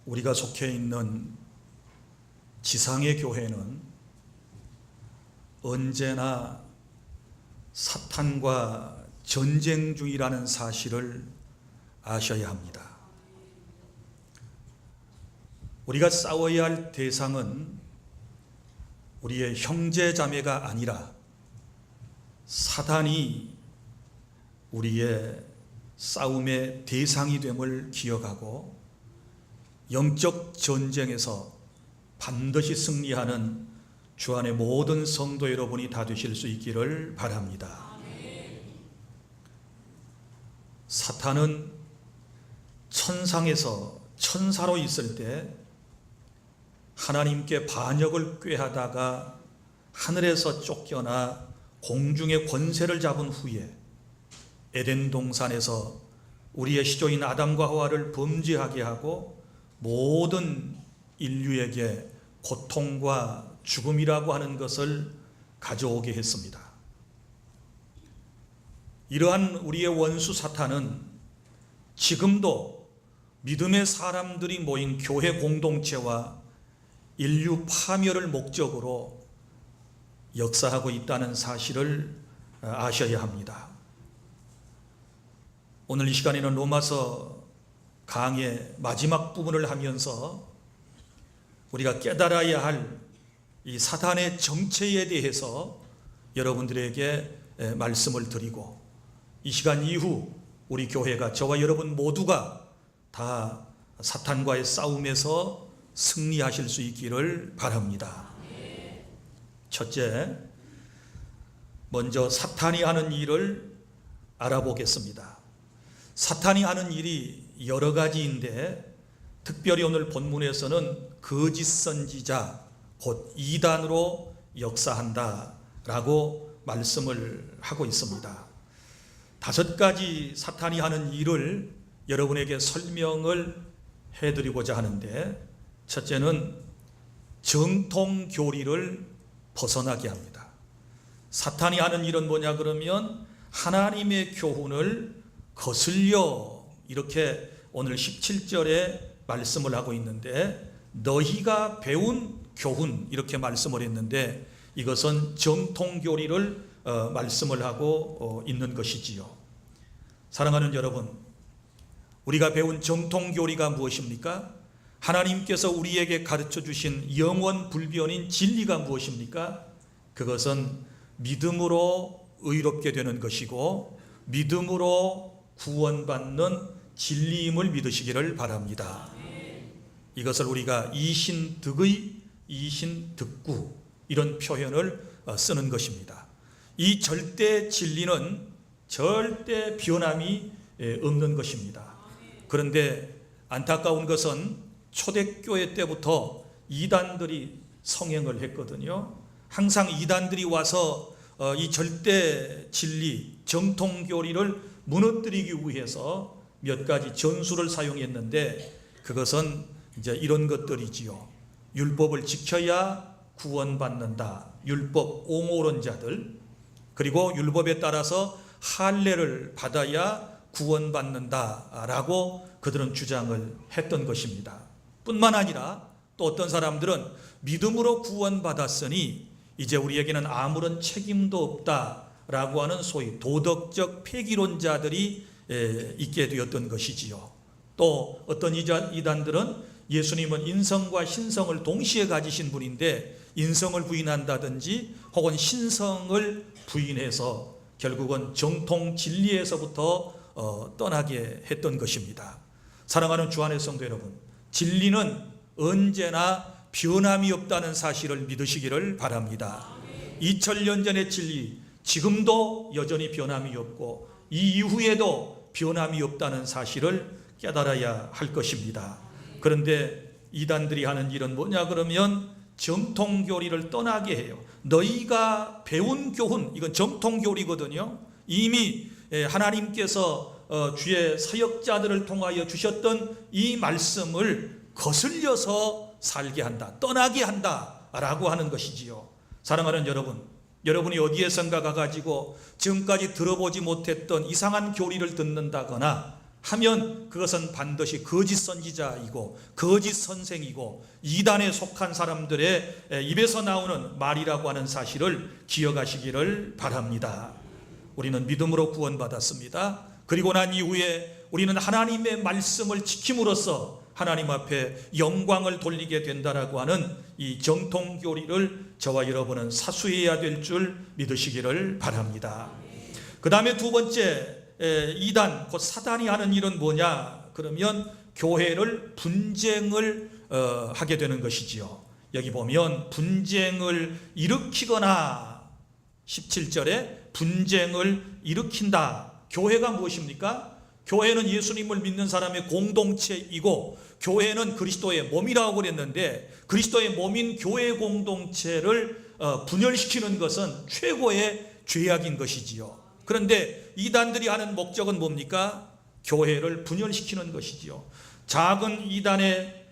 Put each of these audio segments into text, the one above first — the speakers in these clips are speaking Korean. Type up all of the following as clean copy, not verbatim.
우리가 속해 있는 지상의 교회는 언제나 사탄과 전쟁 중이라는 사실을 아셔야 합니다. 우리가 싸워야 할 대상은 우리의 형제 자매가 아니라 사단이 우리의 싸움의 대상이 됨을 기억하고 영적 전쟁에서 반드시 승리하는 주 안의 모든 성도 여러분이 다 되실 수 있기를 바랍니다. 사탄은 천상에서 천사로 있을 때 하나님께 반역을 꾀하다가 하늘에서 쫓겨나 공중의 권세를 잡은 후에 에덴 동산에서 우리의 시조인 아담과 하와를 범죄하게 하고 모든 인류에게 고통과 죽음이라고 하는 것을 가져오게 했습니다. 이러한 우리의 원수 사탄은 지금도 믿음의 사람들이 모인 교회 공동체와 인류 파멸을 목적으로 역사하고 있다는 사실을 아셔야 합니다. 오늘 이 시간에는 로마서 강의 마지막 부분을 하면서 우리가 깨달아야 할 이 사탄의 정체에 대해서 여러분들에게 말씀을 드리고, 이 시간 이후 우리 교회가, 저와 여러분 모두가 다 사탄과의 싸움에서 승리하실 수 있기를 바랍니다. 첫째, 먼저 사탄이 하는 일을 알아보겠습니다. 사탄이 하는 일이 여러 가지인데, 특별히 오늘 본문에서는 거짓 선지자, 곧 이단으로 역사한다 라고 말씀을 하고 있습니다. 5가지 사탄이 하는 일을 여러분에게 설명을 해드리고자 하는데, 첫째는 정통교리를 벗어나게 합니다. 사탄이 하는 일은 뭐냐 그러면 하나님의 교훈을 거슬려, 이렇게 오늘 17절에 말씀을 하고 있는데, 너희가 배운 교훈, 이렇게 말씀을 했는데, 이것은 정통교리를 말씀을 하고 있는 것이지요. 사랑하는 여러분, 우리가 배운 정통교리가 무엇입니까? 하나님께서 우리에게 가르쳐 주신 영원 불변인 진리가 무엇입니까? 그것은 믿음으로 의롭게 되는 것이고 믿음으로 구원받는 진리임을 믿으시기를 바랍니다. 이것을 우리가 이신득의, 이신득구, 이런 표현을 쓰는 것입니다. 이 절대 진리는 절대 변함이 없는 것입니다. 그런데 안타까운 것은 초대교회 때부터 이단들이 성행을 했거든요. 항상 이단들이 와서 이 절대 진리, 정통교리를 무너뜨리기 위해서 몇 가지 전술을 사용했는데, 그것은 이제 이런 것들이지요. 율법을 지켜야 구원받는다. 율법 옹호론자들. 그리고 율법에 따라서 할례를 받아야 구원받는다라고 그들은 주장을 했던 것입니다. 뿐만 아니라 또 어떤 사람들은 믿음으로 구원받았으니 이제 우리에게는 아무런 책임도 없다라고 하는 소위 도덕적 폐기론자들이 있게 되었던 것이지요. 또 어떤 이단들은 예수님은 인성과 신성을 동시에 가지신 분인데 인성을 부인한다든지 혹은 신성을 부인해서 결국은 정통 진리에서부터 떠나게 했던 것입니다. 사랑하는 주 안의 성도 여러분, 진리는 언제나 변함이 없다는 사실을 믿으시기를 바랍니다. 2000년 전의 진리, 지금도 여전히 변함이 없고 이 이후에도 변함이 없다는 사실을 깨달아야 할 것입니다. 그런데 이단들이 하는 일은 뭐냐 그러면 정통교리를 떠나게 해요. 너희가 배운 교훈, 이건 정통교리거든요. 이미 하나님께서 주의 사역자들을 통하여 주셨던 이 말씀을 거슬려서 살게 한다, 떠나게 한다라고 하는 것이지요. 사랑하는 여러분, 여러분이 어디에선가 가가지고 지금까지 들어보지 못했던 이상한 교리를 듣는다거나 하면 그것은 반드시 거짓 선지자이고 거짓 선생이고 이단에 속한 사람들의 입에서 나오는 말이라고 하는 사실을 기억하시기를 바랍니다. 우리는 믿음으로 구원받았습니다. 그리고 난 이후에 우리는 하나님의 말씀을 지킴으로써 하나님 앞에 영광을 돌리게 된다라고 하는 이 정통교리를 저와 여러분은 사수해야 될 줄 믿으시기를 바랍니다. 그 다음에 두 번째, 이단 곧 사단이 하는 일은 뭐냐? 그러면 교회를 분쟁을 하게 되는 것이지요. 여기 보면 분쟁을 일으키거나 17절에 분쟁을 일으킨다. 교회가 무엇입니까? 교회는 예수님을 믿는 사람의 공동체이고 교회는 그리스도의 몸이라고 그랬는데 그리스도의 몸인 교회 공동체를 분열시키는 것은 최고의 죄악인 것이지요. 그런데 이단들이 하는 목적은 뭡니까? 교회를 분열시키는 것이지요. 작은 이단의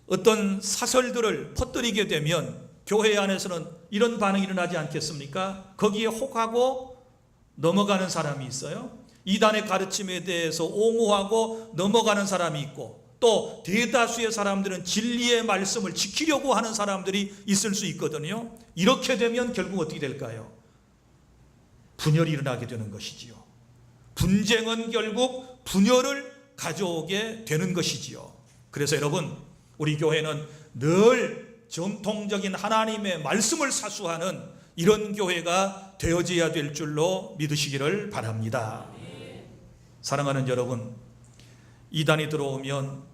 어떤 사설들을 퍼뜨리게 되면 교회 안에서는 이런 반응이 일어나지 않겠습니까? 거기에 혹하고 넘어가는 사람이 있어요. 이단의 가르침에 대해서 옹호하고 넘어가는 사람이 있고 또 대다수의 사람들은 진리의 말씀을 지키려고 하는 사람들이 있을 수 있거든요. 이렇게 되면 결국 어떻게 될까요? 분열이 일어나게 되는 것이지요. 분쟁은 결국 분열을 가져오게 되는 것이지요. 그래서 여러분, 우리 교회는 늘 정통적인 하나님의 말씀을 사수하는 이런 교회가 되어져야 될 줄로 믿으시기를 바랍니다. 사랑하는 여러분, 이단이 들어오면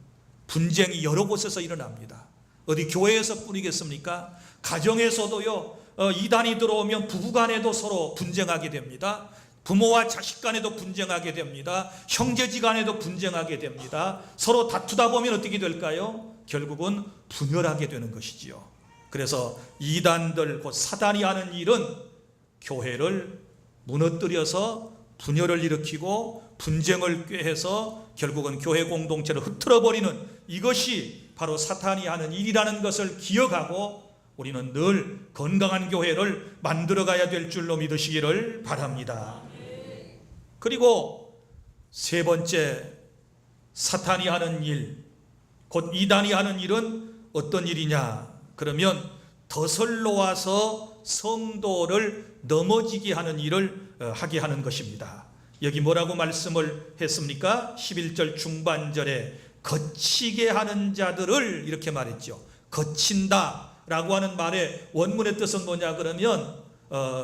분쟁이 여러 곳에서 일어납니다. 어디 교회에서 뿐이겠습니까? 가정에서도요. 이단이 들어오면 부부간에도 서로 분쟁하게 됩니다. 부모와 자식 간에도 분쟁하게 됩니다. 형제지간에도 분쟁하게 됩니다. 서로 다투다 보면 어떻게 될까요? 결국은 분열하게 되는 것이지요. 그래서 이단들 곧 사단이 하는 일은 교회를 무너뜨려서 분열을 일으키고 분쟁을 꾀해서 결국은 교회 공동체를 흐트러버리는 이것이 바로 사탄이 하는 일이라는 것을 기억하고 우리는 늘 건강한 교회를 만들어가야 될 줄로 믿으시기를 바랍니다. 그리고 세 번째, 사탄이 하는 일, 곧 이단이 하는 일은 어떤 일이냐? 그러면 덫을 놓아서 성도를 넘어지게 하는 일을 하게 하는 것입니다. 여기 뭐라고 말씀을 했습니까? 11절 중반절에 거치게 하는 자들을 이렇게 말했죠. 거친다 라고 하는 말의 원문의 뜻은 뭐냐 그러면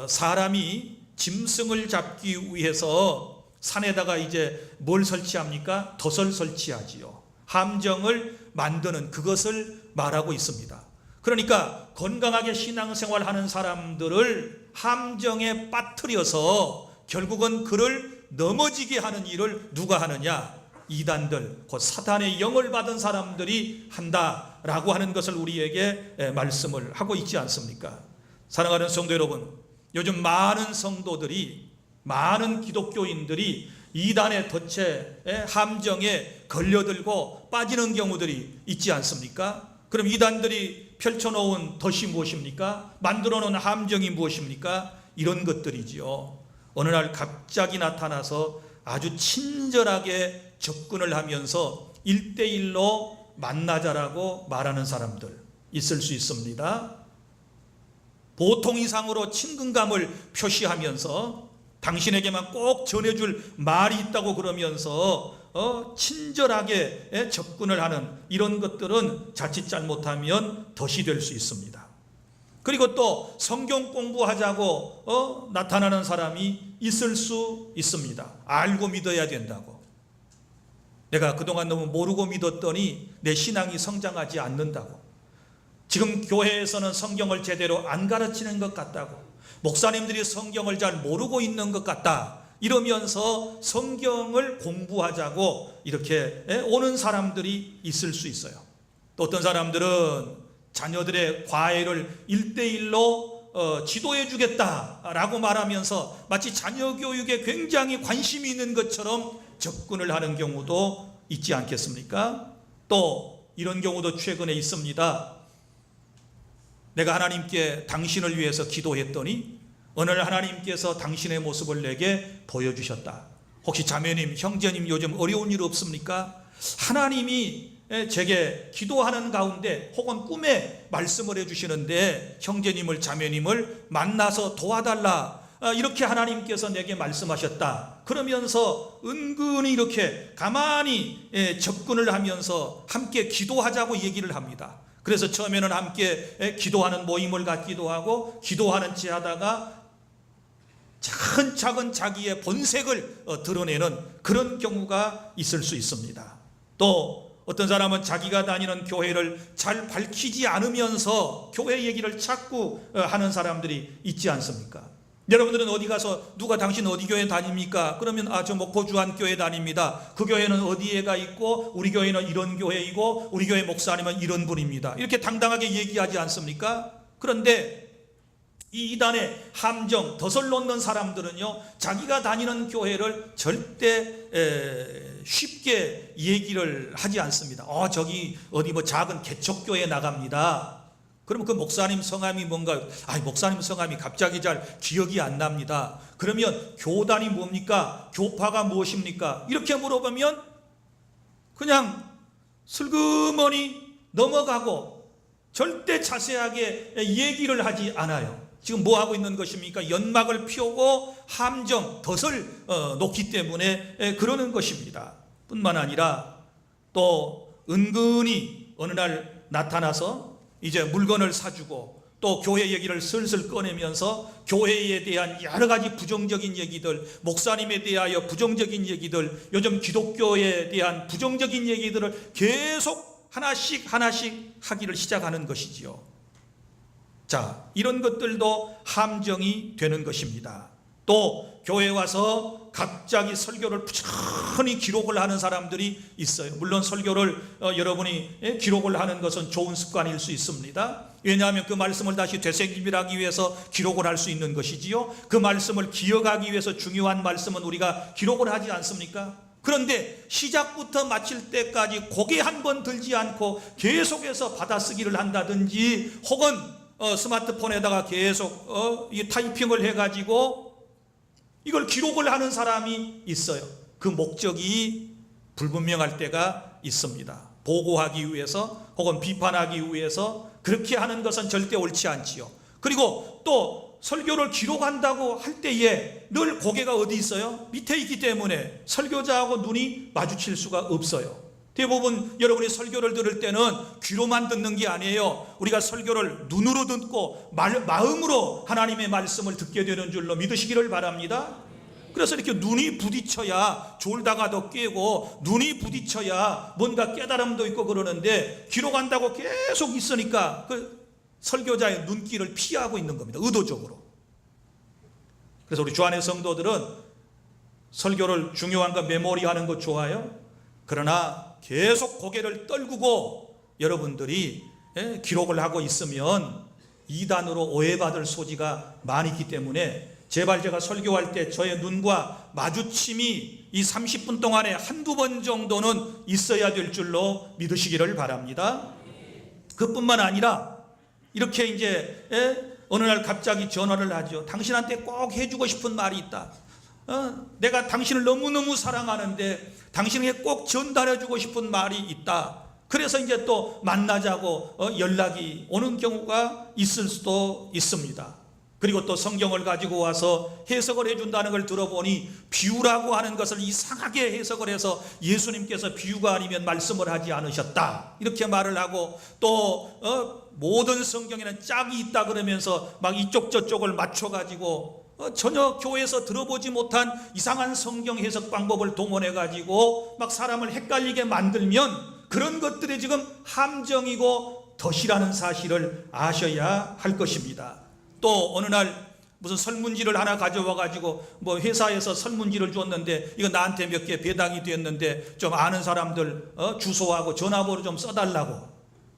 사람이 짐승을 잡기 위해서 산에다가 이제 뭘 설치합니까? 덫을 설치하지요. 함정을 만드는 그것을 말하고 있습니다. 그러니까 건강하게 신앙생활하는 사람들을 함정에 빠뜨려서 결국은 그를 넘어지게 하는 일을 누가 하느냐? 이단들, 곧 사탄의 영을 받은 사람들이 한다라고 하는 것을 우리에게 말씀을 하고 있지 않습니까? 사랑하는 성도 여러분, 요즘 많은 성도들이, 많은 기독교인들이 이단의 덫에, 함정에 걸려들고 빠지는 경우들이 있지 않습니까? 그럼 이단들이 펼쳐놓은 덫이 무엇입니까? 만들어놓은 함정이 무엇입니까? 이런 것들이지요. 어느 날 갑자기 나타나서 아주 친절하게 접근을 하면서 1대1로 만나자라고 말하는 사람들 있을 수 있습니다. 보통 이상으로 친근감을 표시하면서 당신에게만 꼭 전해줄 말이 있다고 그러면서 친절하게 접근을 하는 이런 것들은 자칫 잘못하면 덫이 될 수 있습니다. 그리고 또 성경 공부하자고 나타나는 사람이 있을 수 있습니다. 알고 믿어야 된다고. 내가 그동안 너무 모르고 믿었더니 내 신앙이 성장하지 않는다고. 지금 교회에서는 성경을 제대로 안 가르치는 것 같다고. 목사님들이 성경을 잘 모르고 있는 것 같다. 이러면서 성경을 공부하자고 이렇게 오는 사람들이 있을 수 있어요. 또 어떤 사람들은 자녀들의 과외를 1대1로 지도해 주겠다라고 말하면서 마치 자녀 교육에 굉장히 관심이 있는 것처럼 접근을 하는 경우도 있지 않겠습니까? 또 이런 경우도 최근에 있습니다. 내가 하나님께 당신을 위해서 기도했더니 어느 날 하나님께서 당신의 모습을 내게 보여주셨다. 혹시 자매님, 형제님 요즘 어려운 일 없습니까? 하나님이 제게 기도하는 가운데 혹은 꿈에 말씀을 해주시는데 형제님을 자매님을 만나서 도와달라, 이렇게 하나님께서 내게 말씀하셨다. 그러면서 은근히 이렇게 가만히 접근을 하면서 함께 기도하자고 얘기를 합니다. 그래서 처음에는 함께 기도하는 모임을 갖기도 하고 기도하는 채 하다가 차근차근 자기의 본색을 드러내는 그런 경우가 있을 수 있습니다. 또 어떤 사람은 자기가 다니는 교회를 잘 밝히지 않으면서 교회 얘기를 자꾸 하는 사람들이 있지 않습니까? 여러분들은 어디 가서 누가 당신 어디 교회 다닙니까? 그러면 저 목포주안교회 다닙니다. 그 교회는 어디에가 있고 우리 교회는 이런 교회이고 우리 교회 목사님은 이런 분입니다. 이렇게 당당하게 얘기하지 않습니까? 그런데 이 이단의 함정, 덫을 놓는 사람들은요, 자기가 다니는 교회를 절대 쉽게 얘기를 하지 않습니다. 저기 어디 뭐 작은 개척교회 나갑니다. 그러면 그 목사님 성함이 뭔가요? 목사님 성함이 갑자기 잘 기억이 안 납니다. 그러면 교단이 뭡니까? 교파가 무엇입니까? 이렇게 물어보면 그냥 슬그머니 넘어가고 절대 자세하게 얘기를 하지 않아요. 지금 뭐 하고 있는 것입니까? 연막을 피우고 함정, 덫을 놓기 때문에 그러는 것입니다. 뿐만 아니라 또 은근히 어느 날 나타나서 이제 물건을 사주고 또 교회 얘기를 슬슬 꺼내면서 교회에 대한 여러 가지 부정적인 얘기들, 목사님에 대하여 부정적인 얘기들, 요즘 기독교에 대한 부정적인 얘기들을 계속 하나씩 하기를 시작하는 것이지요. 자, 이런 것들도 함정이 되는 것입니다. 또 교회에 와서 갑자기 설교를 부지런히 기록을 하는 사람들이 있어요. 물론 설교를 여러분이 기록을 하는 것은 좋은 습관일 수 있습니다. 왜냐하면 그 말씀을 다시 되새김질하기 위해서 기록을 할 수 있는 것이지요. 그 말씀을 기억하기 위해서 중요한 말씀은 우리가 기록을 하지 않습니까? 그런데 시작부터 마칠 때까지 고개 한 번 들지 않고 계속해서 받아쓰기를 한다든지 혹은 스마트폰에다가 계속 이 타이핑을 해가지고 이걸 기록을 하는 사람이 있어요. 그 목적이 불분명할 때가 있습니다. 보고하기 위해서 혹은 비판하기 위해서 그렇게 하는 것은 절대 옳지 않지요. 그리고 또 설교를 기록한다고 할 때에 늘 고개가 어디 있어요? 밑에 있기 때문에 설교자하고 눈이 마주칠 수가 없어요. 대부분 여러분이 설교를 들을 때는 귀로만 듣는 게 아니에요. 우리가 설교를 눈으로 듣고 마음으로 하나님의 말씀을 듣게 되는 줄로 믿으시기를 바랍니다. 그래서 이렇게 눈이 부딪혀야 졸다가도 깨고 눈이 부딪혀야 뭔가 깨달음도 있고 그러는데 기록한다고 계속 있으니까 그 설교자의 눈길을 피하고 있는 겁니다. 의도적으로. 그래서 우리 주안의 성도들은 설교를 중요한 거 메모리하는 거 좋아요. 그러나 계속 고개를 떨구고 여러분들이 기록을 하고 있으면 이단으로 오해받을 소지가 많이 있기 때문에 제발 제가 설교할 때 저의 눈과 마주침이 이 30분 동안에 한두 번 정도는 있어야 될 줄로 믿으시기를 바랍니다. 그뿐만 아니라 이렇게 이제 어느 날 갑자기 전화를 하죠. 당신한테 꼭 해주고 싶은 말이 있다. 내가 당신을 너무너무 사랑하는데 당신에게 꼭 전달해주고 싶은 말이 있다. 그래서 이제 또 만나자고 연락이 오는 경우가 있을 수도 있습니다. 그리고 또 성경을 가지고 와서 해석을 해준다는 걸 들어보니 비유라고 하는 것을 이상하게 해석을 해서 예수님께서 비유가 아니면 말씀을 하지 않으셨다 이렇게 말을 하고 또 모든 성경에는 짝이 있다 그러면서 막 이쪽 저쪽을 맞춰가지고 전혀 교회에서 들어보지 못한 이상한 성경 해석 방법을 동원해 가지고 막 사람을 헷갈리게 만들면 그런 것들이 지금 함정이고 덫이라는 사실을 아셔야 할 것입니다. 또 어느 날 무슨 설문지를 하나 가져와 가지고 뭐 회사에서 설문지를 줬는데 이거 나한테 몇 개 배당이 됐는데 좀 아는 사람들 주소하고 전화번호 좀 써달라고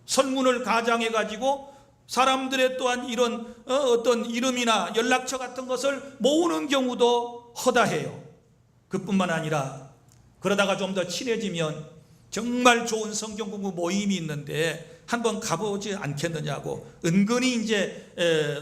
설문을 가장해 가지고 사람들의 또한 이런 어떤 이름이나 연락처 같은 것을 모으는 경우도 허다해요. 그뿐만 아니라 그러다가 좀 더 친해지면 정말 좋은 성경 공부 모임이 있는데 한번 가보지 않겠느냐고 은근히 이제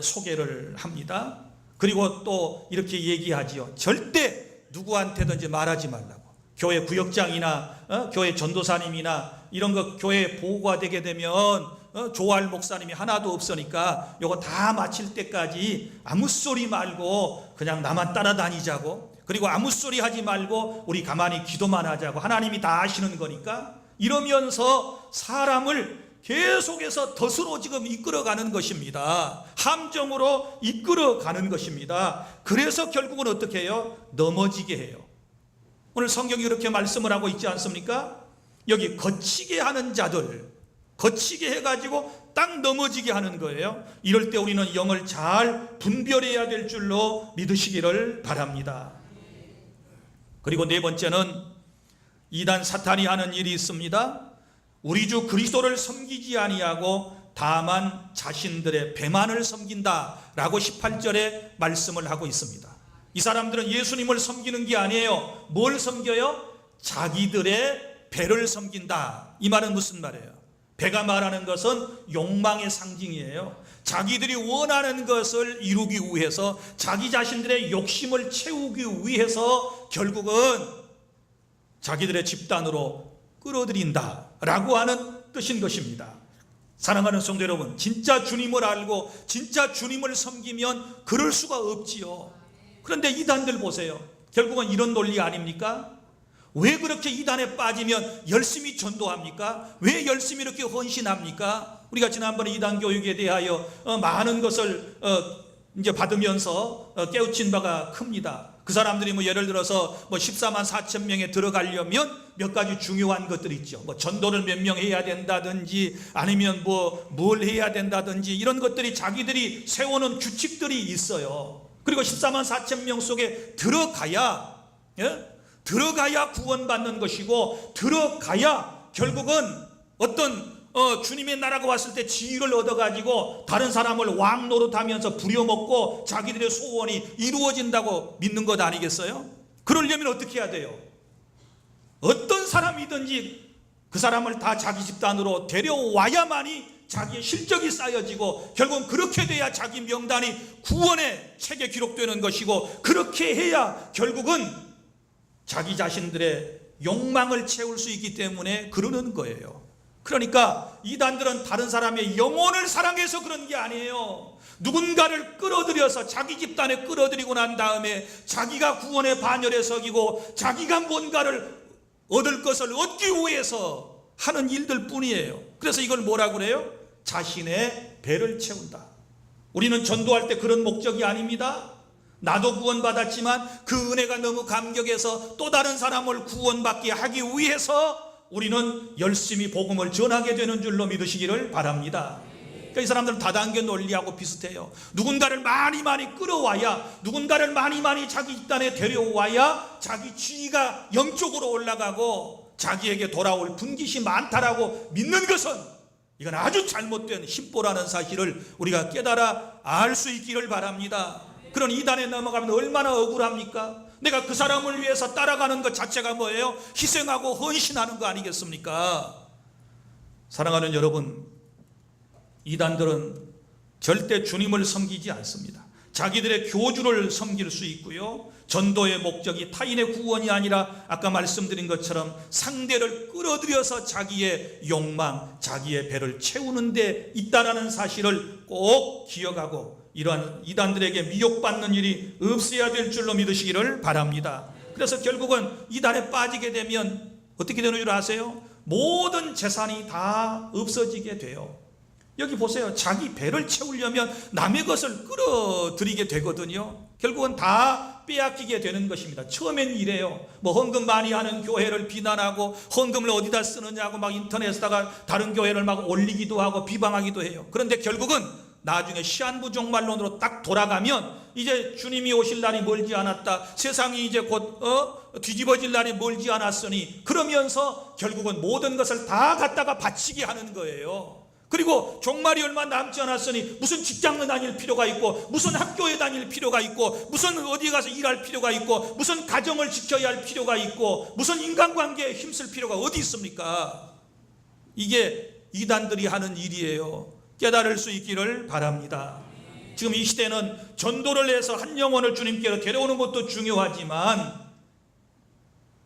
소개를 합니다. 그리고 또 이렇게 얘기하지요. 절대 누구한테든지 말하지 말라고. 교회 구역장이나 교회 전도사님이나 이런 거 교회 보고가 되게 되면 좋아할 목사님이 하나도 없으니까 요거 다 마칠 때까지 아무 소리 말고 그냥 나만 따라다니자고, 그리고 아무 소리 하지 말고 우리 가만히 기도만 하자고, 하나님이 다 아시는 거니까, 이러면서 사람을 계속해서 덫으로 지금 이끌어가는 것입니다. 함정으로 이끌어가는 것입니다. 그래서 결국은 어떻게 해요? 넘어지게 해요. 오늘 성경이 그렇게 말씀을 하고 있지 않습니까? 여기 거치게 하는 자들, 거치게 해가지고 딱 넘어지게 하는 거예요. 이럴 때 우리는 영을 잘 분별해야 될 줄로 믿으시기를 바랍니다. 그리고 네 번째는 이단 사탄이 하는 일이 있습니다. 우리 주 그리스도를 섬기지 아니하고 다만 자신들의 배만을 섬긴다라고 18절에 말씀을 하고 있습니다. 이 사람들은 예수님을 섬기는 게 아니에요. 뭘 섬겨요? 자기들의 배를 섬긴다. 이 말은 무슨 말이에요? 배가 말하는 것은 욕망의 상징이에요. 자기들이 원하는 것을 이루기 위해서, 자기 자신들의 욕심을 채우기 위해서 결국은 자기들의 집단으로 끌어들인다라고 하는 뜻인 것입니다. 사랑하는 성도 여러분, 진짜 주님을 알고 진짜 주님을 섬기면 그럴 수가 없지요. 그런데 이단들 보세요. 결국은 이런 논리 아닙니까? 왜 그렇게 이단에 빠지면 열심히 전도합니까? 왜 열심히 이렇게 헌신합니까? 우리가 지난번에 이단 교육에 대하여 많은 것을 이제 받으면서 깨우친 바가 큽니다. 그 사람들이 예를 들어서 14만 4천 명에 들어가려면 몇 가지 중요한 것들이 있죠. 전도를 몇 명 해야 된다든지, 아니면 뭘 해야 된다든지, 이런 것들이 자기들이 세워놓은 규칙들이 있어요. 그리고 14만 4천 명 속에 들어가야 구원받는 것이고, 들어가야 결국은 어떤 주님의 나라가 왔을 때 지위를 얻어가지고 다른 사람을 왕 노릇하면서 부려먹고 자기들의 소원이 이루어진다고 믿는 것 아니겠어요? 그러려면 어떻게 해야 돼요? 어떤 사람이든지 그 사람을 다 자기 집단으로 데려와야만이 자기의 실적이 쌓여지고, 결국은 그렇게 돼야 자기 명단이 구원의 책에 기록되는 것이고, 그렇게 해야 결국은 자기 자신들의 욕망을 채울 수 있기 때문에 그러는 거예요. 그러니까 이단들은 다른 사람의 영혼을 사랑해서 그런 게 아니에요. 누군가를 끌어들여서 자기 집단에 끌어들이고 난 다음에 자기가 구원의 반열에 서기고 자기가 뭔가를 얻을 것을 얻기 위해서 하는 일들 뿐이에요. 그래서 이걸 뭐라고 그래요? 자신의 배를 채운다. 우리는 전도할 때 그런 목적이 아닙니다. 나도 구원받았지만 그 은혜가 너무 감격해서 또 다른 사람을 구원받게 하기 위해서 우리는 열심히 복음을 전하게 되는 줄로 믿으시기를 바랍니다. 그러니까 이 사람들은 다단계 논리하고 비슷해요. 누군가를 많이 끌어와야, 누군가를 많이 자기 집단에 데려와야 자기 지위가 영적으로 올라가고 자기에게 돌아올 분깃이 많다라고 믿는 것은, 이건 아주 잘못된 심보라는 사실을 우리가 깨달아 알 수 있기를 바랍니다. 그런 이단에 넘어가면 얼마나 억울합니까? 내가 그 사람을 위해서 따라가는 것 자체가 뭐예요? 희생하고 헌신하는 거 아니겠습니까? 사랑하는 여러분, 이단들은 절대 주님을 섬기지 않습니다. 자기들의 교주를 섬길 수 있고요, 전도의 목적이 타인의 구원이 아니라 아까 말씀드린 것처럼 상대를 끌어들여서 자기의 욕망, 자기의 배를 채우는 데 있다라는 사실을 꼭 기억하고, 이러한 이단들에게 미혹받는 일이 없어야 될 줄로 믿으시기를 바랍니다. 그래서 결국은 이단에 빠지게 되면 어떻게 되는 줄 아세요? 모든 재산이 다 없어지게 돼요. 여기 보세요. 자기 배를 채우려면 남의 것을 끌어들이게 되거든요. 결국은 다 빼앗기게 되는 것입니다. 처음엔 이래요. 헌금 많이 하는 교회를 비난하고 헌금을 어디다 쓰느냐고 막 인터넷에다가 다른 교회를 막 올리기도 하고 비방하기도 해요. 그런데 결국은 나중에 시한부종말론으로 딱 돌아가면 이제 주님이 오실 날이 멀지 않았다, 세상이 이제 곧 뒤집어질 날이 멀지 않았으니, 그러면서 결국은 모든 것을 다 갖다가 바치게 하는 거예요. 그리고 종말이 얼마 남지 않았으니 무슨 직장을 다닐 필요가 있고, 무슨 학교에 다닐 필요가 있고, 무슨 어디에 가서 일할 필요가 있고, 무슨 가정을 지켜야 할 필요가 있고, 무슨 인간관계에 힘쓸 필요가 어디 있습니까? 이게 이단들이 하는 일이에요. 깨달을 수 있기를 바랍니다. 지금 이 시대는 전도를 해서 한 영혼을 주님께로 데려오는 것도 중요하지만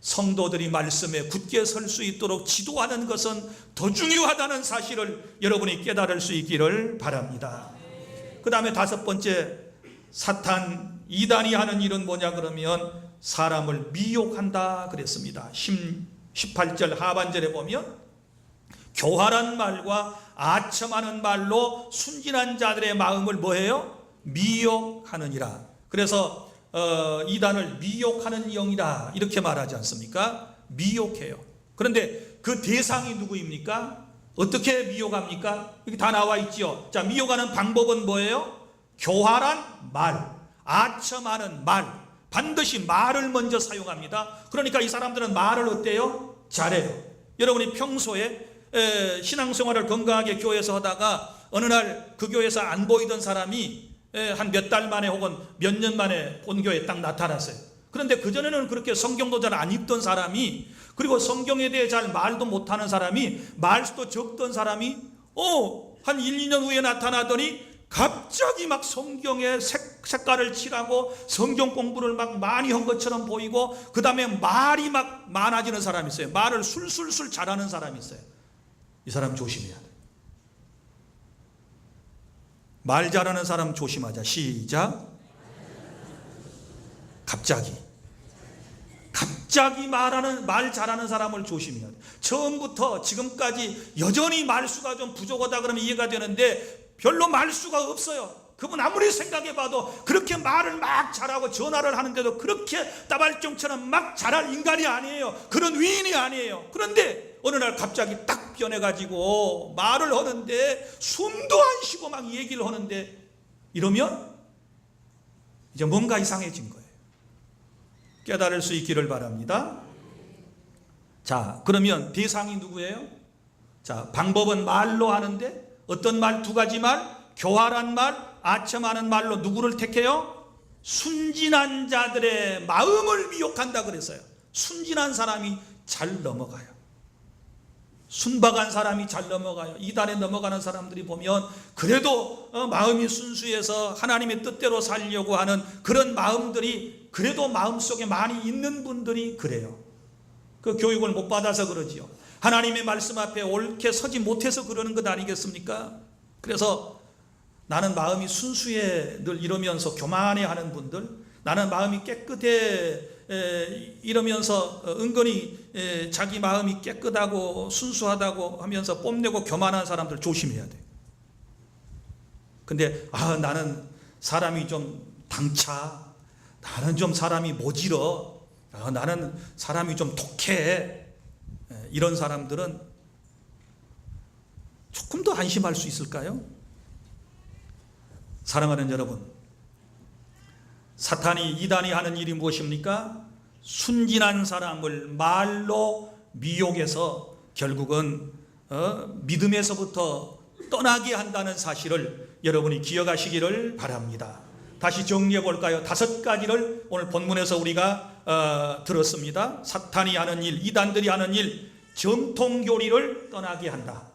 성도들이 말씀에 굳게 설 수 있도록 지도하는 것은 더 중요하다는 사실을 여러분이 깨달을 수 있기를 바랍니다. 그 다음에 다섯 번째, 사탄 이단이 하는 일은 뭐냐 그러면 사람을 미혹한다 그랬습니다. 18절 하반절에 보면 교활한 말과 아첨하는 말로 순진한 자들의 마음을 뭐해요? 미혹하느니라. 그래서 이단을 미혹하는 영이다 이렇게 말하지 않습니까? 미혹해요. 그런데 그 대상이 누구입니까? 어떻게 미혹합니까? 여기 다 나와 있지요. 자, 미혹하는 방법은 뭐예요? 교활한 말, 아첨하는 말, 반드시 말을 먼저 사용합니다. 그러니까 이 사람들은 말을 어때요? 잘해요. 여러분이 평소에 신앙생활을 건강하게 교회에서 하다가 어느 날 그 교회에서 안 보이던 사람이 한 몇 달 만에 혹은 몇 년 만에 본 교회에 딱 나타났어요. 그런데 그전에는 그렇게 성경도 잘 안 읽던 사람이, 그리고 성경에 대해 잘 말도 못하는 사람이, 말수도 적던 사람이 한 1, 2년 후에 나타나더니 갑자기 막 성경에 색깔을 칠하고 성경 공부를 막 많이 한 것처럼 보이고, 그 다음에 말이 막 많아지는 사람이 있어요. 말을 술술술 잘하는 사람이 있어요. 이 사람 조심해야 돼. 말 잘하는 사람 조심하자. 시작. 갑자기 말 잘하는 사람을 조심해야 돼. 처음부터 지금까지 여전히 말수가 좀 부족하다 그러면 이해가 되는데 별로 말수가 없어요. 그분 아무리 생각해봐도 그렇게 말을 막 잘하고 전화를 하는데도 그렇게 따발종처럼 막 잘할 인간이 아니에요. 그런 위인이 아니에요. 그런데 어느 날 갑자기 딱 변해가지고 말을 하는데 숨도 안 쉬고 막 얘기를 하는데, 이러면 이제 뭔가 이상해진 거예요. 깨달을 수 있기를 바랍니다. 자, 그러면 대상이 누구예요? 자, 방법은 말로 하는데 어떤 말? 두 가지 말, 교활한 말, 아첨하는 말로 누구를 택해요? 순진한 자들의 마음을 미혹한다 그랬어요. 순진한 사람이 잘 넘어가요. 순박한 사람이 잘 넘어가요. 이단에 넘어가는 사람들이 보면 그래도 마음이 순수해서 하나님의 뜻대로 살려고 하는 그런 마음들이 그래도 마음속에 많이 있는 분들이 그래요. 그 교육을 못 받아서 그러지요. 하나님의 말씀 앞에 옳게 서지 못해서 그러는 것 아니겠습니까? 그래서 나는 마음이 순수해 늘 이러면서 교만해 하는 분들, 나는 마음이 깨끗해 이러면서 은근히 자기 마음이 깨끗하고 순수하다고 하면서 뽐내고 교만한 사람들 조심해야 돼. 근데 나는 사람이 좀 당차, 나는 좀 사람이 모질어, 나는 사람이 좀 독해, 이런 사람들은 조금 더 안심할 수 있을까요? 사랑하는 여러분, 사탄이 이단이 하는 일이 무엇입니까? 순진한 사람을 말로 미혹해서 결국은 믿음에서부터 떠나게 한다는 사실을 여러분이 기억하시기를 바랍니다. 다시 정리해 볼까요? 5가지를 오늘 본문에서 우리가 들었습니다. 사탄이 하는 일, 이단들이 하는 일, 정통교리를 떠나게 한다.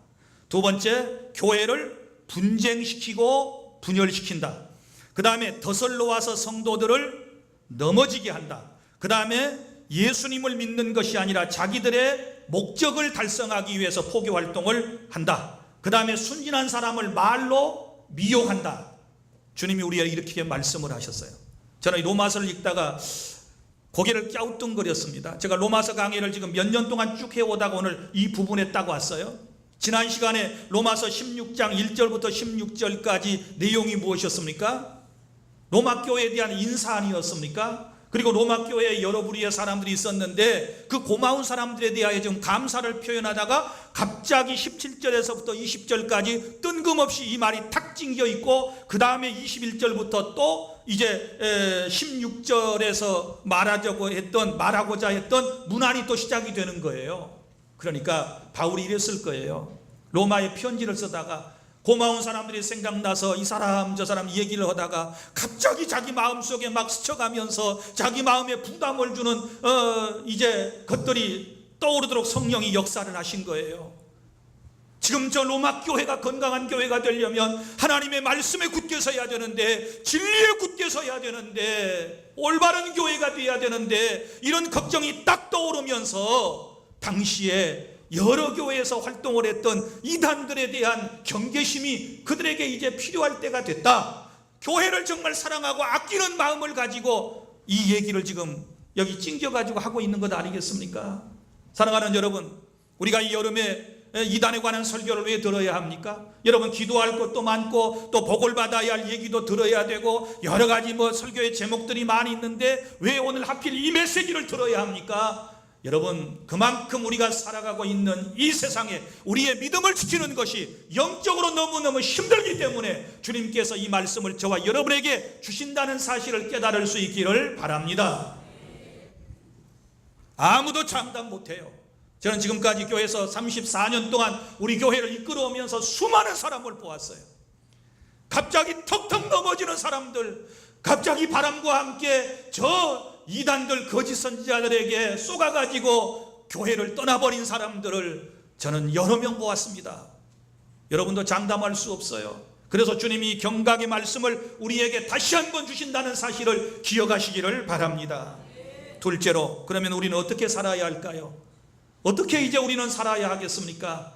두 번째, 교회를 분쟁시키고 분열시킨다. 그 다음에 덫을 놓아서 성도들을 넘어지게 한다. 그 다음에 예수님을 믿는 것이 아니라 자기들의 목적을 달성하기 위해서 포교 활동을 한다. 그 다음에 순진한 사람을 말로 미혹한다. 주님이 우리에게 이렇게 말씀을 하셨어요. 저는 로마서를 읽다가 고개를 갸우뚱거렸습니다. 제가 로마서 강의를 지금 몇 년 동안 쭉 해오다가 오늘 이 부분에 딱 왔어요. 지난 시간에 로마서 16장 1절부터 16절까지 내용이 무엇이었습니까? 로마 교회에 대한 인사아니었습니까? 그리고 로마 교회에 여러 부류의 사람들이 있었는데 그 고마운 사람들에 대하여 좀 감사를 표현하다가 갑자기 17절에서부터 20절까지 뜬금없이 이 말이 탁 찡겨 있고, 그 다음에 21절부터 또 이제 16절에서 말하고자 했던 문안이 또 시작이 되는 거예요. 그러니까 바울이 이랬을 거예요. 로마에 편지를 쓰다가 고마운 사람들이 생각나서 이 사람 저 사람 얘기를 하다가 갑자기 자기 마음속에 막 스쳐가면서 자기 마음에 부담을 주는 이제 것들이 떠오르도록 성령이 역사를 하신 거예요. 지금 저 로마 교회가 건강한 교회가 되려면 하나님의 말씀에 굳게 서야 되는데, 진리에 굳게 서야 되는데, 올바른 교회가 되어야 되는데, 이런 걱정이 딱 떠오르면서 당시에 여러 교회에서 활동을 했던 이단들에 대한 경계심이 그들에게 이제 필요할 때가 됐다. 교회를 정말 사랑하고 아끼는 마음을 가지고 이 얘기를 지금 여기 찡겨가지고 하고 있는 것 아니겠습니까? 사랑하는 여러분, 우리가 이 여름에 이단에 관한 설교를 왜 들어야 합니까? 여러분, 기도할 것도 많고 또 복을 받아야 할 얘기도 들어야 되고 여러 가지 설교의 제목들이 많이 있는데 왜 오늘 하필 이 메시지를 들어야 합니까? 여러분, 그만큼 우리가 살아가고 있는 이 세상에 우리의 믿음을 지키는 것이 영적으로 너무너무 힘들기 때문에 주님께서 이 말씀을 저와 여러분에게 주신다는 사실을 깨달을 수 있기를 바랍니다. 아무도 장담 못해요. 저는 지금까지 교회에서 34년 동안 우리 교회를 이끌어오면서 수많은 사람을 보았어요. 갑자기 턱턱 넘어지는 사람들, 갑자기 바람과 함께 저 이단들 거짓 선지자들에게 쏘가가지고 교회를 떠나버린 사람들을 저는 여러 명 보았습니다. 여러분도 장담할 수 없어요. 그래서 주님이 경각의 말씀을 우리에게 다시 한번 주신다는 사실을 기억하시기를 바랍니다. 둘째로, 그러면 우리는 어떻게 살아야 할까요? 어떻게 이제 우리는 살아야 하겠습니까?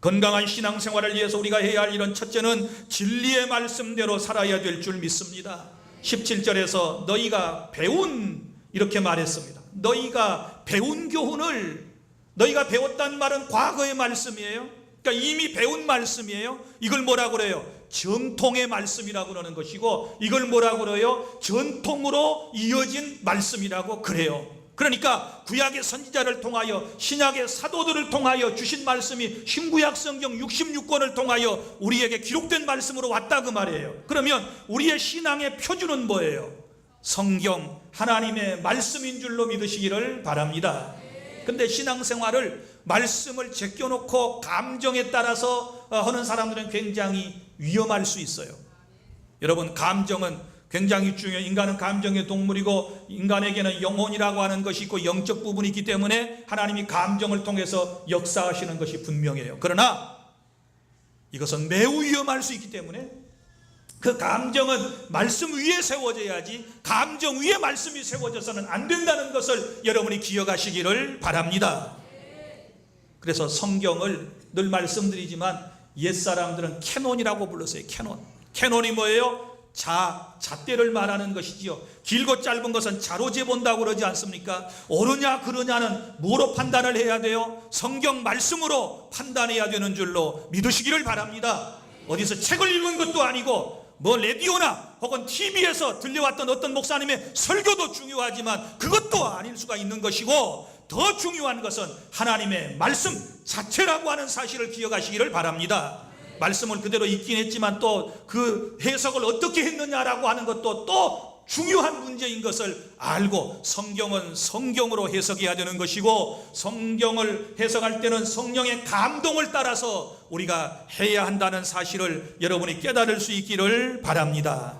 건강한 신앙생활을 위해서 우리가 해야 할 일은, 첫째는 진리의 말씀대로 살아야 될 줄 믿습니다. 17절에서 너희가 배운, 이렇게 말했습니다. 너희가 배운 교훈을, 너희가 배웠다는 말은 과거의 말씀이에요. 그러니까 이미 배운 말씀이에요. 이걸 뭐라고 그래요? 정통의 말씀이라고 그러는 것이고, 이걸 뭐라고 그래요? 전통으로 이어진 말씀이라고 그래요. 그러니까 구약의 선지자를 통하여, 신약의 사도들을 통하여 주신 말씀이 신구약 성경 66권을 통하여 우리에게 기록된 말씀으로 왔다 그 말이에요. 그러면 우리의 신앙의 표준은 뭐예요? 성경, 하나님의 말씀인 줄로 믿으시기를 바랍니다. 근데 신앙생활을 말씀을 제껴놓고 감정에 따라서 하는 사람들은 굉장히 위험할 수 있어요. 여러분, 감정은 굉장히 중요해요. 인간은 감정의 동물이고 인간에게는 영혼이라고 하는 것이 있고 영적 부분이 있기 때문에 하나님이 감정을 통해서 역사하시는 것이 분명해요. 그러나 이것은 매우 위험할 수 있기 때문에 그 감정은 말씀 위에 세워져야지 감정 위에 말씀이 세워져서는 안 된다는 것을 여러분이 기억하시기를 바랍니다. 그래서 성경을 늘 말씀드리지만 옛사람들은 캐논이라고 불렀어요. 캐논이 뭐예요? 잣대를 말하는 것이지요. 길고 짧은 것은 자로 재본다고 그러지 않습니까? 옳으냐 그르냐는 뭐로 판단을 해야 돼요? 성경 말씀으로 판단해야 되는 줄로 믿으시기를 바랍니다. 어디서 책을 읽은 것도 아니고 라디오나 혹은 TV에서 들려왔던 어떤 목사님의 설교도 중요하지만 그것도 아닐 수가 있는 것이고, 더 중요한 것은 하나님의 말씀 자체라고 하는 사실을 기억하시기를 바랍니다. 말씀을 그대로 읽긴 했지만 또 그 해석을 어떻게 했느냐라고 하는 것도 또 중요한 문제인 것을 알고, 성경은 성경으로 해석해야 되는 것이고, 성경을 해석할 때는 성령의 감동을 따라서 우리가 해야 한다는 사실을 여러분이 깨달을 수 있기를 바랍니다.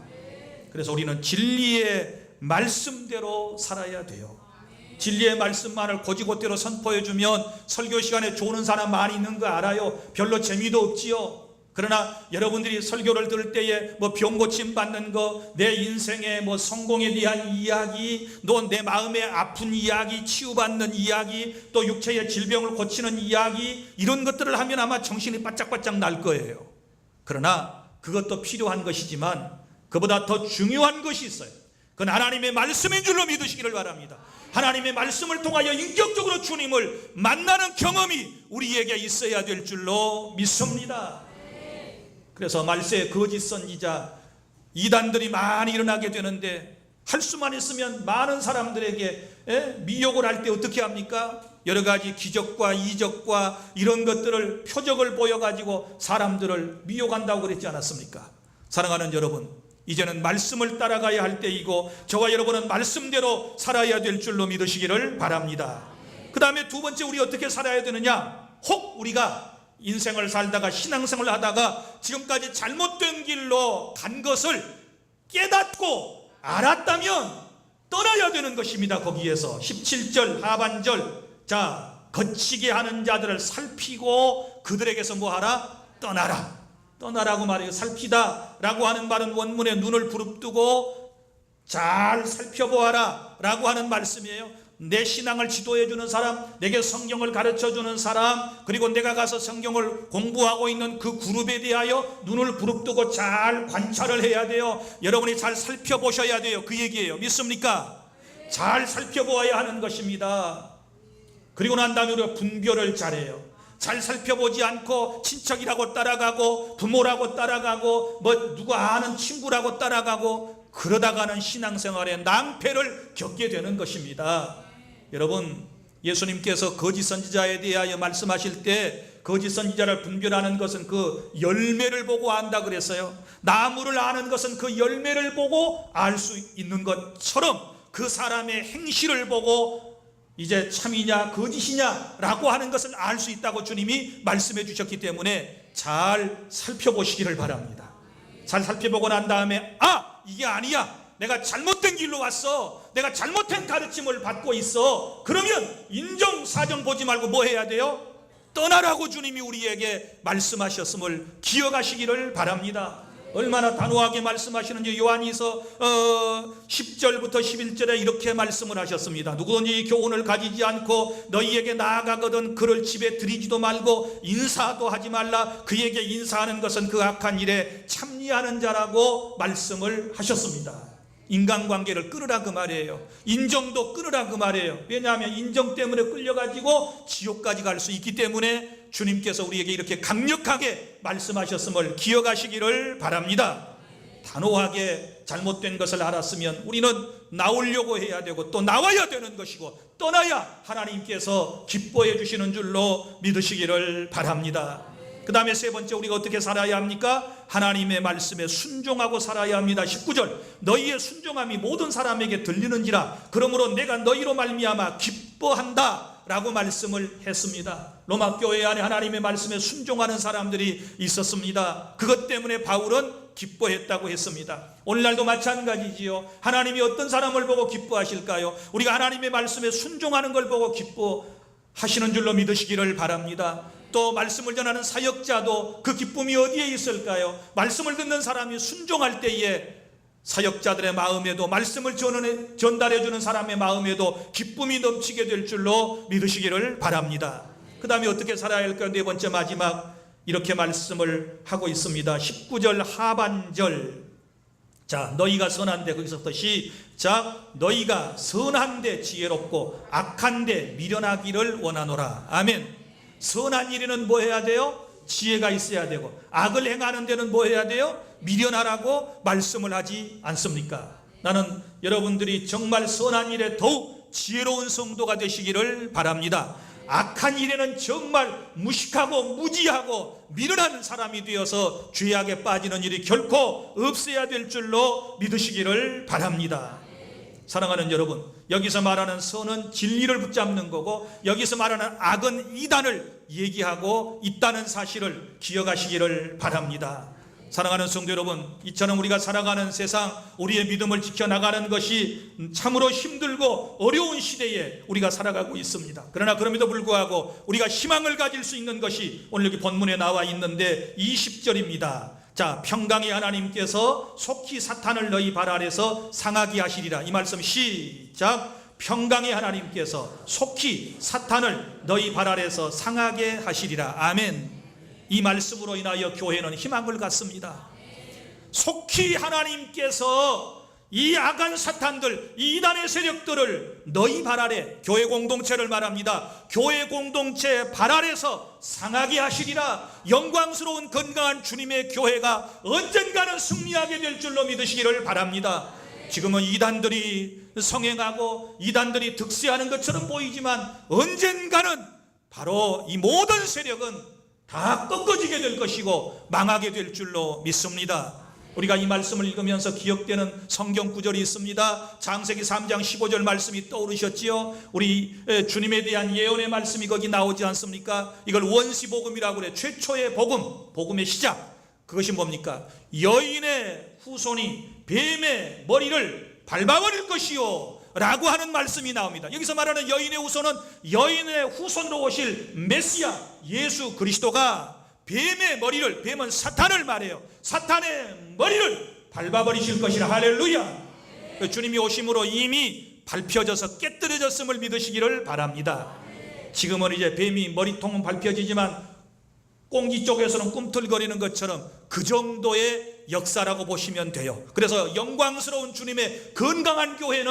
그래서 우리는 진리의 말씀대로 살아야 돼요. 진리의 말씀만을 고지고대로 선포해주면 설교 시간에 조는 사람 많이 있는 거 알아요. 별로 재미도 없지요. 그러나 여러분들이 설교를 들을 때에 병 고침 받는 거, 내 인생의 성공에 대한 이야기, 또 내 마음의 아픈 이야기, 치유받는 이야기, 또 육체의 질병을 고치는 이야기, 이런 것들을 하면 아마 정신이 바짝바짝 날 거예요. 그러나 그것도 필요한 것이지만 그보다 더 중요한 것이 있어요. 그건 하나님의 말씀인 줄로 믿으시기를 바랍니다. 하나님의 말씀을 통하여 인격적으로 주님을 만나는 경험이 우리에게 있어야 될 줄로 믿습니다. 그래서 말세의 거짓 선지자 이단들이 많이 일어나게 되는데, 할 수만 있으면 많은 사람들에게 미혹을 할 때 어떻게 합니까? 여러 가지 기적과 이적과 이런 것들을, 표적을 보여가지고 사람들을 미혹한다고 그랬지 않았습니까? 사랑하는 여러분, 이제는 말씀을 따라가야 할 때이고 저와 여러분은 말씀대로 살아야 될 줄로 믿으시기를 바랍니다. 그 다음에 두 번째, 우리 어떻게 살아야 되느냐? 혹 우리가 인생을 살다가 신앙생활을 하다가 지금까지 잘못된 길로 간 것을 깨닫고 알았다면 떠나야 되는 것입니다. 거기에서 17절 하반절, 거치게 하는 자들을 살피고 그들에게서 뭐하라? 떠나라. 떠나라고 말해요. 살피다 라고 하는 말은 원문에 눈을 부릅뜨고 잘 살펴보아라 라고 하는 말씀이에요. 내 신앙을 지도해 주는 사람, 내게 성경을 가르쳐 주는 사람, 그리고 내가 가서 성경을 공부하고 있는 그 그룹에 대하여 눈을 부릅뜨고 잘 관찰을 해야 돼요. 여러분이 잘 살펴보셔야 돼요. 그 얘기예요. 믿습니까? 잘 살펴보아야 하는 것입니다. 그리고 난 다음에 우리가 분별을 잘해요. 잘 살펴보지 않고 친척이라고 따라가고 부모라고 따라가고 뭐 누구 아는 친구라고 따라가고 그러다가는 신앙생활에 낭패를 겪게 되는 것입니다. 여러분, 예수님께서 거짓 선지자에 대하여 말씀하실 때 거짓 선지자를 분별하는 것은 그 열매를 보고 안다 그랬어요. 나무를 아는 것은 그 열매를 보고 알 수 있는 것처럼 그 사람의 행실을 보고 이제 참이냐 거짓이냐 라고 하는 것을 알 수 있다고 주님이 말씀해 주셨기 때문에 잘 살펴보시기를 바랍니다. 잘 살펴보고 난 다음에 이게 아니야, 내가 잘못된 길로 왔어, 내가 잘못된 가르침을 받고 있어, 그러면 인정사정 보지 말고 뭐 해야 돼요? 떠나라고 주님이 우리에게 말씀하셨음을 기억하시기를 바랍니다. 얼마나 단호하게 말씀하시는지 요한이서 10절부터 11절에 이렇게 말씀을 하셨습니다. 누구든지 교훈을 가지지 않고 너희에게 나아가거든 그를 집에 들이지도 말고 인사도 하지 말라. 그에게 인사하는 것은 그 악한 일에 참여하는 자라고 말씀을 하셨습니다. 인간관계를 끊으라 그 말이에요. 인정도 끊으라 그 말이에요. 왜냐하면 인정 때문에 끌려가지고 지옥까지 갈 수 있기 때문에 주님께서 우리에게 이렇게 강력하게 말씀하셨음을 기억하시기를 바랍니다. 단호하게 잘못된 것을 알았으면 우리는 나오려고 해야 되고 또 나와야 되는 것이고 떠나야 하나님께서 기뻐해 주시는 줄로 믿으시기를 바랍니다. 그 다음에 세 번째, 우리가 어떻게 살아야 합니까? 하나님의 말씀에 순종하고 살아야 합니다. 19절, 너희의 순종함이 모든 사람에게 들리는지라 그러므로 내가 너희로 말미암아 기뻐한다 라고 말씀을 했습니다. 로마 교회 안에 하나님의 말씀에 순종하는 사람들이 있었습니다. 그것 때문에 바울은 기뻐했다고 했습니다. 오늘날도 마찬가지지요. 하나님이 어떤 사람을 보고 기뻐하실까요? 우리가 하나님의 말씀에 순종하는 걸 보고 기뻐하시는 줄로 믿으시기를 바랍니다. 또 말씀을 전하는 사역자도 그 기쁨이 어디에 있을까요? 말씀을 듣는 사람이 순종할 때에 사역자들의 마음에도, 말씀을 전달해 주는 사람의 마음에도 기쁨이 넘치게 될 줄로 믿으시기를 바랍니다. 그 다음에 어떻게 살아야 할까요? 네 번째, 마지막 이렇게 말씀을 하고 있습니다. 19절 하반절, 자, 너희가 선한데, 거기서부터 시작, 너희가 선한데 지혜롭고 악한데 미련하기를 원하노라. 아멘. 선한 일에는 뭐 해야 돼요? 지혜가 있어야 되고, 악을 행하는 데는 뭐 해야 돼요? 미련하라고 말씀을 하지 않습니까? 나는 여러분들이 정말 선한 일에 더욱 지혜로운 성도가 되시기를 바랍니다. 악한 일에는 정말 무식하고 무지하고 미련한 사람이 되어서 죄악에 빠지는 일이 결코 없어야 될 줄로 믿으시기를 바랍니다. 사랑하는 여러분, 여기서 말하는 선은 진리를 붙잡는 거고 여기서 말하는 악은 이단을 얘기하고 있다는 사실을 기억하시기를 바랍니다. 사랑하는 성도 여러분, 이처럼 우리가 살아가는 세상, 우리의 믿음을 지켜나가는 것이 참으로 힘들고 어려운 시대에 우리가 살아가고 있습니다. 그러나 그럼에도 불구하고 우리가 희망을 가질 수 있는 것이 오늘 여기 본문에 나와 있는데 20절입니다. 자, 평강의 하나님께서 속히 사탄을 너희 발 아래서 상하게 하시리라. 이 말씀 시작. 평강의 하나님께서 속히 사탄을 너희 발 아래서 상하게 하시리라. 아멘. 이 말씀으로 인하여 교회는 희망을 갖습니다. 속히 하나님께서 이 악한 사탄들, 이 이단의 세력들을 너희 발 아래, 교회 공동체를 말합니다. 교회 공동체 발 아래서 상하게 하시리라. 영광스러운 건강한 주님의 교회가 언젠가는 승리하게 될 줄로 믿으시기를 바랍니다. 지금은 이단들이 성행하고 이단들이 득세하는 것처럼 보이지만 언젠가는 바로 이 모든 세력은 다 꺾어지게 될 것이고 망하게 될 줄로 믿습니다. 우리가 이 말씀을 읽으면서 기억되는 성경 구절이 있습니다. 창세기 3장 15절 말씀이 떠오르셨지요. 우리 주님에 대한 예언의 말씀이 거기 나오지 않습니까? 이걸 원시복음이라고 그래. 최초의 복음, 복음의 시작. 그것이 뭡니까? 여인의 후손이 뱀의 머리를 밟아버릴 것이요 라고 하는 말씀이 나옵니다. 여기서 말하는 여인의 후손은 여인의 후손으로 오실 메시아 예수 그리스도가 뱀의 머리를, 뱀은 사탄을 말해요, 사탄의 머리를 밟아버리실 것이라. 할렐루야. 주님이 오심으로 이미 밟혀져서 깨뜨려졌음을 믿으시기를 바랍니다. 지금은 이제 뱀이 머리통은 밟혀지지만 꽁지 쪽에서는 꿈틀거리는 것처럼 그 정도의 역사라고 보시면 돼요. 그래서 영광스러운 주님의 건강한 교회는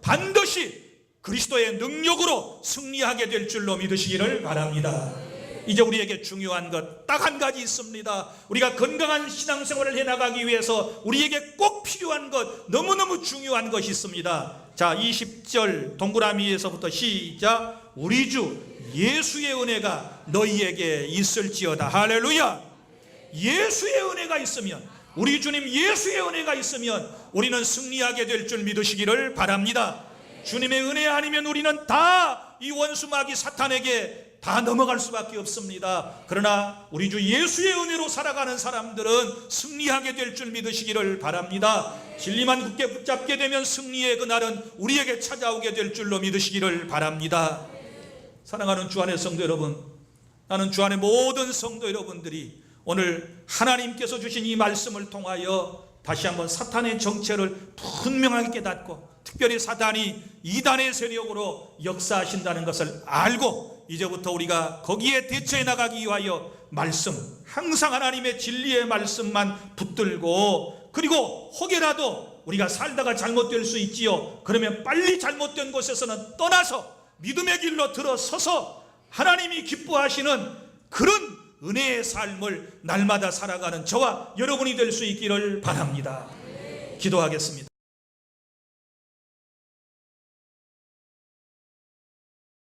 반드시 그리스도의 능력으로 승리하게 될 줄로 믿으시기를 바랍니다. 이제 우리에게 중요한 것 딱 한 가지 있습니다. 우리가 건강한 신앙생활을 해나가기 위해서 우리에게 꼭 필요한 것, 너무너무 중요한 것이 있습니다. 자, 20절 동그라미에서부터 시작. 우리 주 예수의 은혜가 너희에게 있을지어다. 할렐루야. 예수의 은혜가 있으면, 우리 주님 예수의 은혜가 있으면 우리는 승리하게 될 줄 믿으시기를 바랍니다. 주님의 은혜 아니면 우리는 다 이 원수마귀 사탄에게 다 넘어갈 수밖에 없습니다. 그러나 우리 주 예수의 은혜로 살아가는 사람들은 승리하게 될 줄 믿으시기를 바랍니다. 진리만 굳게 붙잡게 되면 승리의 그날은 우리에게 찾아오게 될 줄로 믿으시기를 바랍니다. 사랑하는 주 안의 성도 여러분, 나는 주 안의 모든 성도 여러분들이 오늘 하나님께서 주신 이 말씀을 통하여 다시 한번 사탄의 정체를 분명하게 깨닫고, 특별히 사탄이 이단의 세력으로 역사하신다는 것을 알고 이제부터 우리가 거기에 대처해 나가기 위하여 말씀, 항상 하나님의 진리의 말씀만 붙들고, 그리고 혹여라도 우리가 살다가 잘못될 수 있지요. 그러면 빨리 잘못된 곳에서는 떠나서 믿음의 길로 들어서서 하나님이 기뻐하시는 그런 은혜의 삶을 날마다 살아가는 저와 여러분이 될 수 있기를 바랍니다. 기도하겠습니다.